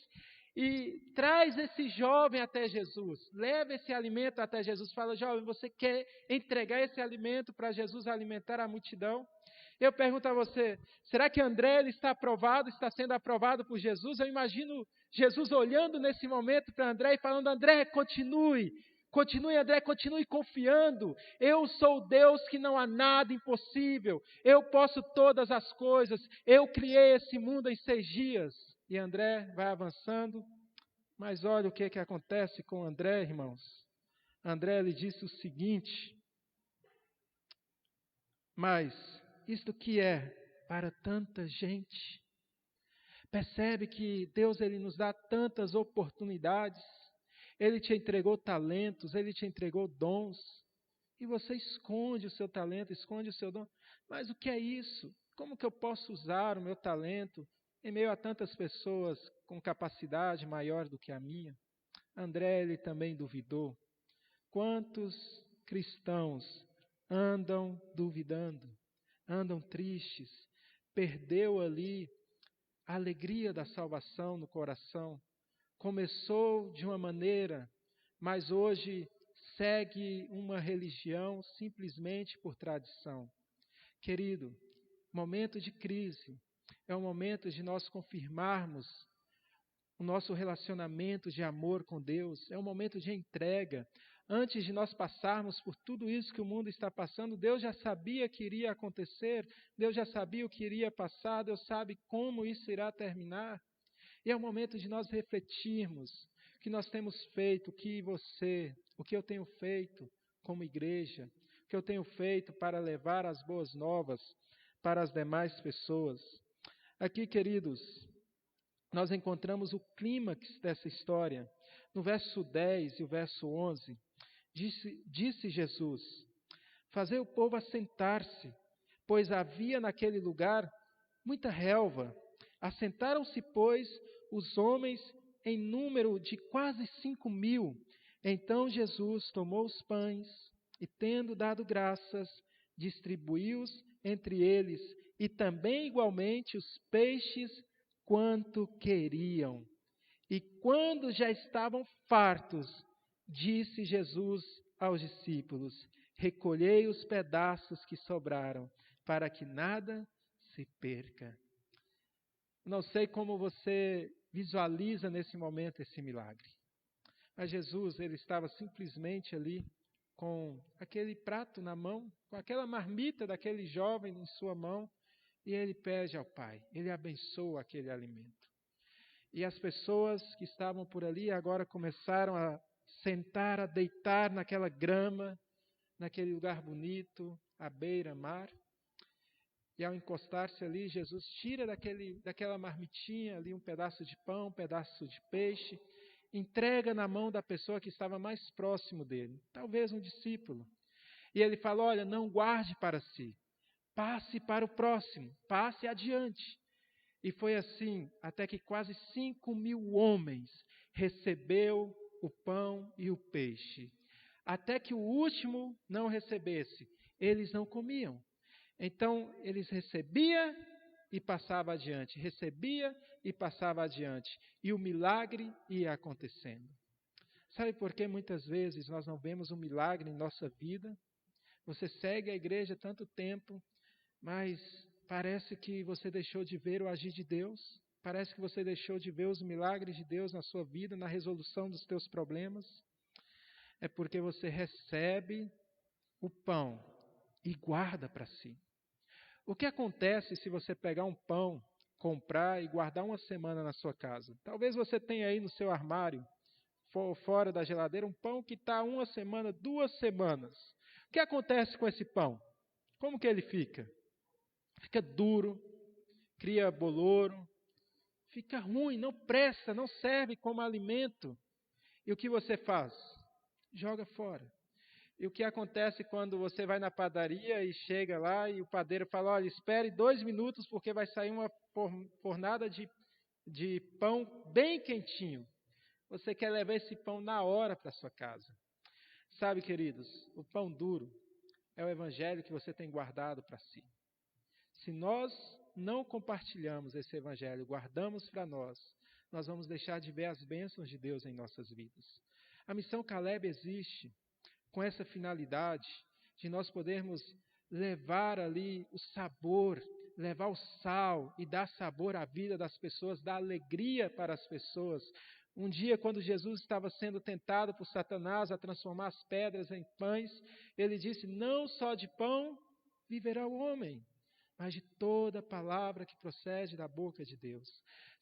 e traz esse jovem até Jesus. Leva esse alimento até Jesus. Fala, jovem, você quer entregar esse alimento para Jesus alimentar a multidão? Eu pergunto a você, será que André ele está aprovado, está sendo aprovado por Jesus? Eu imagino Jesus olhando nesse momento para André e falando, André, continue, André, continue confiando. Eu sou Deus que não há nada impossível. Eu posso todas as coisas. Eu criei esse mundo em 6 dias. E André vai avançando. Mas olha o que acontece com André, irmãos. André lhe disse o seguinte, mas isto que é para tanta gente? Percebe que Deus ele nos dá tantas oportunidades. Ele te entregou talentos, Ele te entregou dons, e você esconde o seu talento, esconde o seu dom. Mas o que é isso? Como que eu posso usar o meu talento em meio a tantas pessoas com capacidade maior do que a minha? André, ele também duvidou. Quantos cristãos andam duvidando, andam tristes, perdeu ali a alegria da salvação no coração, começou de uma maneira, mas hoje segue uma religião simplesmente por tradição. Querido, momento de crise é o momento de nós confirmarmos o nosso relacionamento de amor com Deus, é um momento de entrega. Antes de nós passarmos por tudo isso que o mundo está passando, Deus já sabia que iria acontecer, Deus já sabia o que iria passar, Deus sabe como isso irá terminar. E é o momento de nós refletirmos o que nós temos feito, o que eu tenho feito como igreja, o que eu tenho feito para levar as boas novas para as demais pessoas. Aqui, queridos, nós encontramos o clímax dessa história. No verso 10 e o verso 11, disse Jesus: fazei o povo assentar-se, pois havia naquele lugar muita relva. Assentaram-se, pois, os homens em número de quase 5.000. Então Jesus tomou os pães e, tendo dado graças, distribuiu-os entre eles, e também igualmente os peixes, quanto queriam. E quando já estavam fartos, disse Jesus aos discípulos: recolhei os pedaços que sobraram, para que nada se perca. Não sei como você visualiza nesse momento esse milagre. Mas Jesus, ele estava simplesmente ali com aquele prato na mão, com aquela marmita daquele jovem em sua mão, e ele pede ao Pai, ele abençoa aquele alimento. E as pessoas que estavam por ali agora começaram a sentar, a deitar naquela grama, naquele lugar bonito, à beira-mar. E ao encostar-se ali, Jesus tira daquela marmitinha ali um pedaço de pão, um pedaço de peixe, entrega na mão da pessoa que estava mais próximo dele, talvez um discípulo. E ele fala: olha, não guarde para si, passe para o próximo, passe adiante. E foi assim até que quase 5.000 homens recebeu o pão e o peixe. Até que o último não recebesse, eles não comiam. Então, eles recebia e passava adiante, recebia e passava adiante. E o milagre ia acontecendo. Sabe por que muitas vezes nós não vemos um milagre em nossa vida? Você segue a igreja há tanto tempo, mas parece que você deixou de ver o agir de Deus. Parece que você deixou de ver os milagres de Deus na sua vida, na resolução dos teus problemas. É porque você recebe o pão e guarda para si. O que acontece se você pegar um pão, comprar e guardar uma semana na sua casa? Talvez você tenha aí no seu armário, fora da geladeira, um pão que está 1 semana, 2 semanas. O que acontece com esse pão? Como que ele fica? Fica duro, cria bolor, fica ruim, não presta, não serve como alimento. E o que você faz? Joga fora. E o que acontece quando você vai na padaria e chega lá e o padeiro fala: olha, espere 2 minutos porque vai sair uma fornada de pão bem quentinho. Você quer levar esse pão na hora para sua casa. Sabe, queridos, o pão duro é o evangelho que você tem guardado para si. Se nós não compartilhamos esse evangelho, guardamos para nós, nós vamos deixar de ver as bênçãos de Deus em nossas vidas. A missão Caleb existe com essa finalidade de nós podermos levar ali o sabor, levar o sal e dar sabor à vida das pessoas, dar alegria para as pessoas. Um dia, quando Jesus estava sendo tentado por Satanás a transformar as pedras em pães, ele disse: não só de pão viverá o homem, mas de toda palavra que procede da boca de Deus.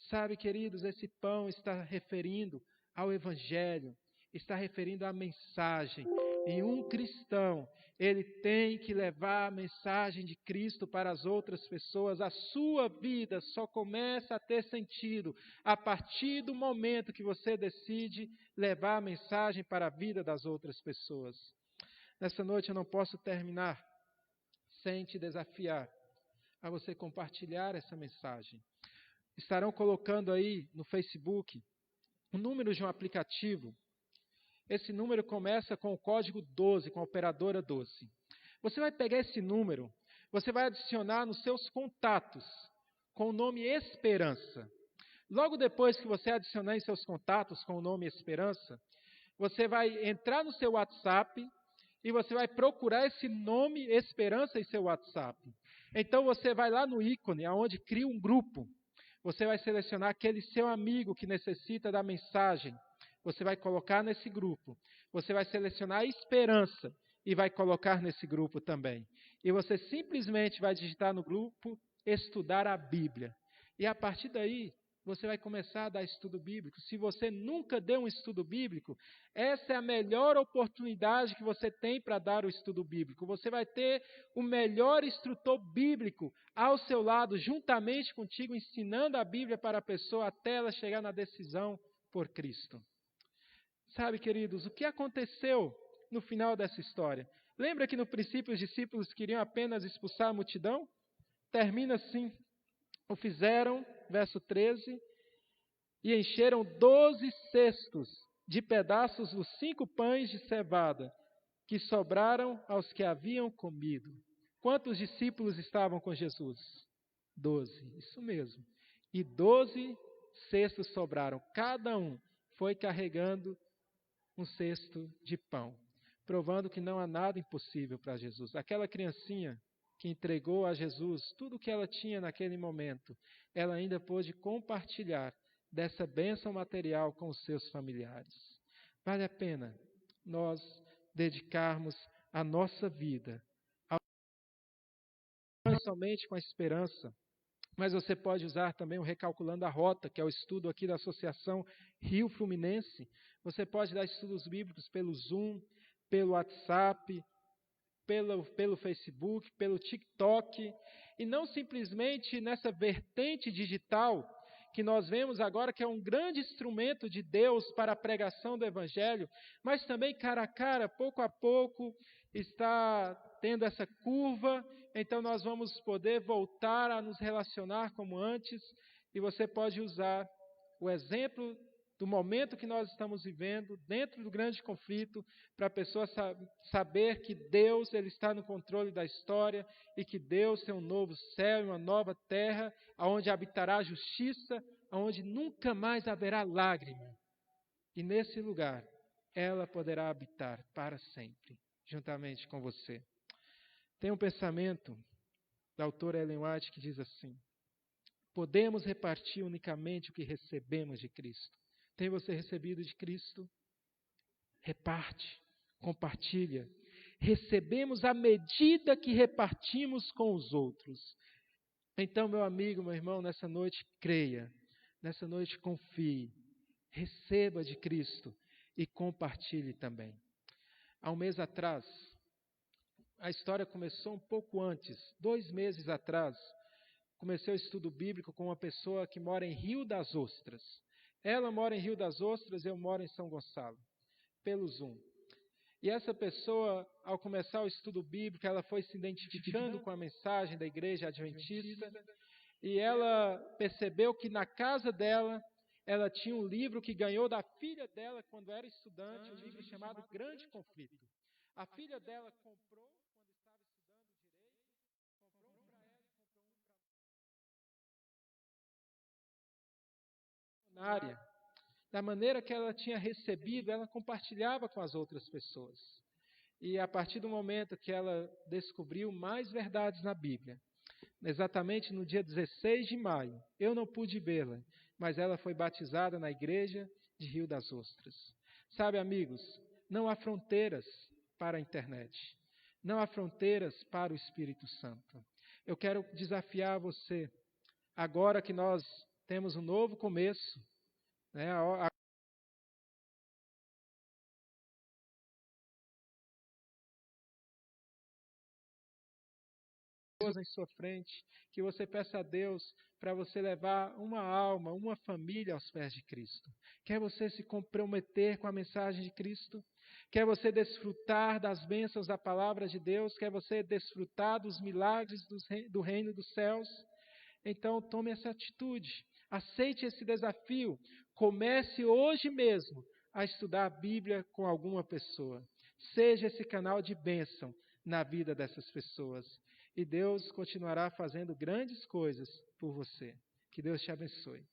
Sabe, queridos, esse pão está referindo ao Evangelho, está referindo à mensagem. E um cristão, ele tem que levar a mensagem de Cristo para as outras pessoas. A sua vida só começa a ter sentido a partir do momento que você decide levar a mensagem para a vida das outras pessoas. Nessa noite eu não posso terminar sem te desafiar a você compartilhar essa mensagem. Estarão colocando aí no Facebook o número de um aplicativo. Esse número começa com o código 12, com a operadora 12. Você vai pegar esse número, você vai adicionar nos seus contatos com o nome Esperança. Logo depois que você adicionar em seus contatos com o nome Esperança, você vai entrar no seu WhatsApp e você vai procurar esse nome Esperança em seu WhatsApp. Então você vai lá no ícone, onde cria um grupo. Você vai selecionar aquele seu amigo que necessita da mensagem. Você vai colocar nesse grupo. Você vai selecionar a Esperança e vai colocar nesse grupo também. E você simplesmente vai digitar no grupo estudar a Bíblia. E a partir daí, você vai começar a dar estudo bíblico. Se você nunca deu um estudo bíblico, essa é a melhor oportunidade que você tem para dar o estudo bíblico. Você vai ter o melhor instrutor bíblico ao seu lado, juntamente contigo, ensinando a Bíblia para a pessoa até ela chegar na decisão por Cristo. Sabe, queridos, o que aconteceu no final dessa história? Lembra que no princípio os discípulos queriam apenas expulsar a multidão? Termina assim. O fizeram, verso 13, e encheram 12 cestos de pedaços dos 5 pães de cevada que sobraram aos que haviam comido. Quantos discípulos estavam com Jesus? 12, isso mesmo. E 12 cestos sobraram. Cada um foi carregando um cesto de pão, provando que não há nada impossível para Jesus. Aquela criancinha que entregou a Jesus tudo o que ela tinha naquele momento, ela ainda pôde compartilhar dessa bênção material com os seus familiares. Vale a pena nós dedicarmos a nossa vida não somente com a esperança, mas você pode usar também o Recalculando a Rota, que é o estudo aqui da Associação Rio Fluminense. Você pode dar estudos bíblicos pelo Zoom, pelo WhatsApp, pelo Facebook, pelo TikTok, e não simplesmente nessa vertente digital que nós vemos agora, que é um grande instrumento de Deus para a pregação do Evangelho, mas também cara a cara, pouco a pouco, está tendo essa curva, então nós vamos poder voltar a nos relacionar como antes, e você pode usar o exemplo do momento que nós estamos vivendo, dentro do grande conflito, para a pessoa saber que Deus ele está no controle da história e que Deus tem um novo céu e uma nova terra, onde habitará a justiça, onde nunca mais haverá lágrima. E nesse lugar, ela poderá habitar para sempre, juntamente com você. Tem um pensamento da autora Ellen White que diz assim: podemos repartir unicamente o que recebemos de Cristo. Tem você recebido de Cristo? Reparte, compartilha. Recebemos à medida que repartimos com os outros. Então, meu amigo, meu irmão, nessa noite creia, nessa noite confie, receba de Cristo e compartilhe também. Há um mês atrás, a história começou um pouco antes, 2 meses atrás, comecei o estudo bíblico com uma pessoa que mora em Rio das Ostras. Ela mora em Rio das Ostras, eu moro em São Gonçalo, pelo Zoom. E essa pessoa, ao começar o estudo bíblico, ela foi se identificando com a mensagem da igreja adventista, e ela percebeu que na casa dela, ela tinha um livro que ganhou da filha dela quando era estudante, um livro chamado Grande Conflito. A filha dela comprou, da maneira que ela tinha recebido, ela compartilhava com as outras pessoas. E a partir do momento que ela descobriu mais verdades na Bíblia, exatamente no dia 16 de maio, eu não pude vê-la, mas ela foi batizada na igreja de Rio das Ostras. Sabe, amigos, não há fronteiras para a internet, não há fronteiras para o Espírito Santo. Eu quero desafiar você, agora que nós temos um novo começo, né? Em sua frente, que você peça a Deus para você levar uma alma, uma família aos pés de Cristo. Quer você se comprometer com a mensagem de Cristo? Quer você desfrutar das bênçãos da palavra de Deus? Quer você desfrutar dos milagres do reino dos céus? Então tome essa atitude. Aceite esse desafio. Comece hoje mesmo a estudar a Bíblia com alguma pessoa. Seja esse canal de bênção na vida dessas pessoas. E Deus continuará fazendo grandes coisas por você. Que Deus te abençoe.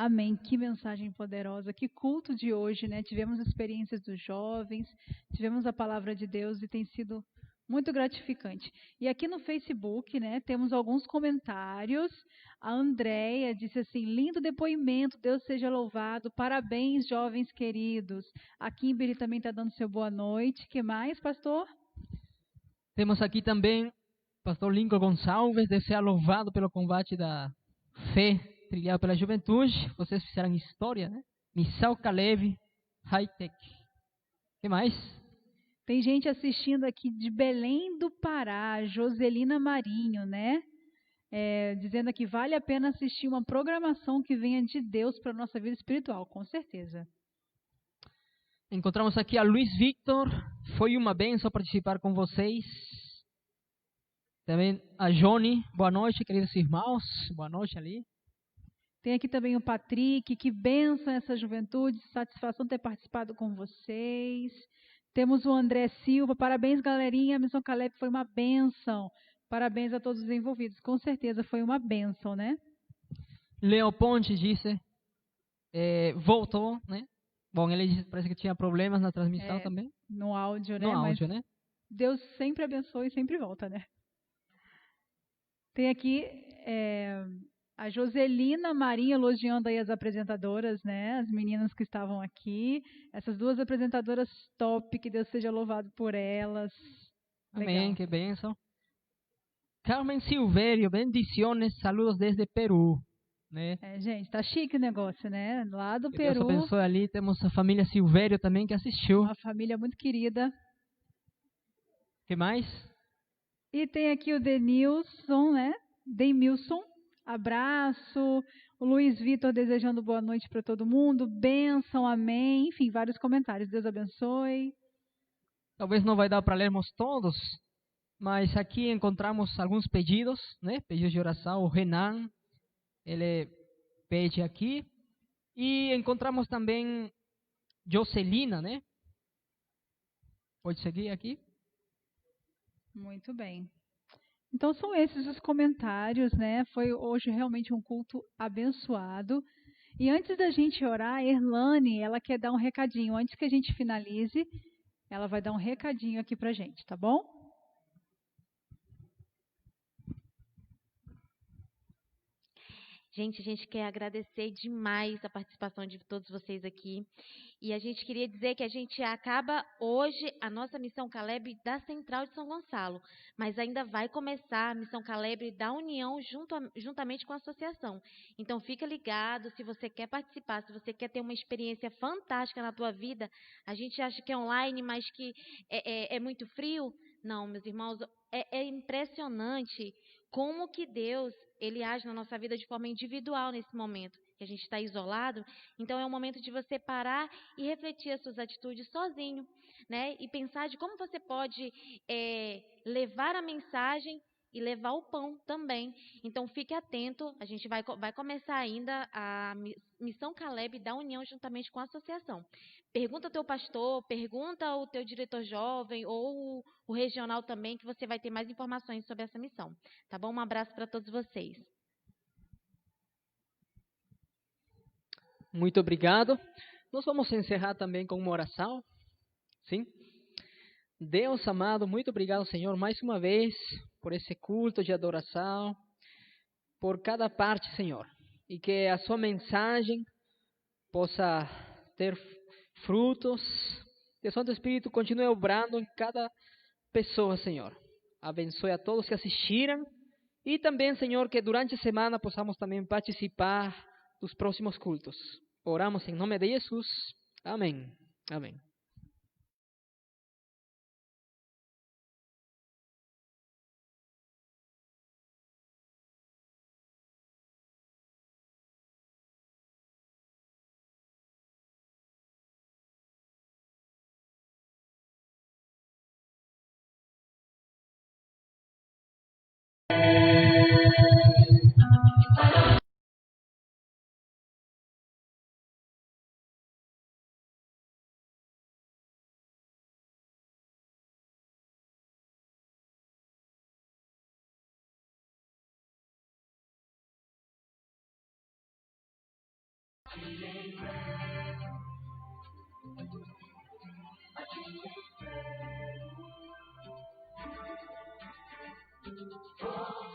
Amém. Que mensagem poderosa, que culto de hoje, né? Tivemos experiências dos jovens, tivemos a palavra de Deus e tem sido muito gratificante. E aqui no Facebook, né, temos alguns comentários. A Andréia disse assim, lindo depoimento, Deus seja louvado, parabéns, jovens queridos. A Kimberly também está dando seu boa noite. Que mais, pastor? Temos aqui também pastor Lincoln Gonçalves, Deus seja louvado pelo combate da fé trilhado pela juventude. Vocês fizeram história, né? Missão Caleb, high-tech. Que mais? Tem gente assistindo aqui de Belém do Pará, Joselina Marinho, né? Dizendo que vale a pena assistir uma programação que venha de Deus para a nossa vida espiritual, com certeza. Encontramos aqui a Luiz Victor. Foi uma bênção participar com vocês. Também a Johnny. Boa noite, queridos irmãos. Boa noite ali. Tem aqui também o Patrick. Que bênção essa juventude. Satisfação ter participado com vocês. Temos o André Silva. Parabéns, galerinha. A Missão Caleb foi uma bênção. Parabéns a todos os envolvidos. Com certeza foi uma bênção, né? Leo Ponte disse, voltou, né? Bom, ele disse, parece que tinha problemas na transmissão também. No áudio, né? No áudio, né? Deus sempre abençoa e sempre volta, né? Tem aqui a Joselina Marinha elogiando aí as apresentadoras, né? As meninas que estavam aqui. Essas duas apresentadoras top, que Deus seja louvado por elas. Amém, Legal. que bênção. Carmen Silvério, bendiciones, saludos desde Peru. Né? Gente, tá chique o negócio, né? Lá do Que Peru. Deus abençoe ali. Temos a família Silvério também que assistiu. Uma família muito querida. Que mais? E tem aqui o Denilson, né? Demilson, abraço. O Luiz Vitor desejando boa noite para todo mundo. Bênção, amém. Enfim, vários comentários. Deus abençoe. Talvez não vai dar para lermos todos, mas aqui encontramos alguns pedidos, né? Pedidos de oração. O Renan, ele pede aqui. E encontramos também Jocelina, né? Pode seguir aqui. Muito bem. Então são esses os comentários, né? Foi hoje realmente um culto abençoado. E antes da gente orar, a Erlane, ela quer dar um recadinho. Antes que a gente finalize, ela vai dar um recadinho aqui pra gente, tá bom? Gente, a gente quer agradecer demais a participação de todos vocês aqui. E a gente queria dizer que a gente acaba hoje a nossa Missão Caleb da Central de São Gonçalo. Mas ainda vai começar a Missão Caleb da União juntamente com a associação. Então fica ligado, se você quer participar, se você quer ter uma experiência fantástica na tua vida. A gente acha que é online, mas que é muito frio. Não, meus irmãos, é impressionante como que Deus, Ele age na nossa vida de forma individual nesse momento, que a gente está isolado. Então é um momento de você parar e refletir as suas atitudes sozinho, né? E pensar de como você pode levar a mensagem e levar o pão também. Então fique atento, a gente vai começar ainda a Missão Caleb da União juntamente com a associação. Pergunta ao teu pastor, pergunta ao teu diretor jovem ou o regional também, que você vai ter mais informações sobre essa missão. Tá bom? Um abraço para todos vocês. Muito obrigado. Nós vamos encerrar também com uma oração. Sim? Deus amado, muito obrigado, Senhor, mais uma vez, por esse culto de adoração, por cada parte, Senhor. E que a sua mensagem possa ter frutos. Que o Santo Espírito continue obrando em cada pessoa, Senhor. Abençoe a todos que assistiram. E também, Senhor, que durante a semana possamos também participar dos próximos cultos. Oramos em nome de Jesus. Amém. Amém. Oh,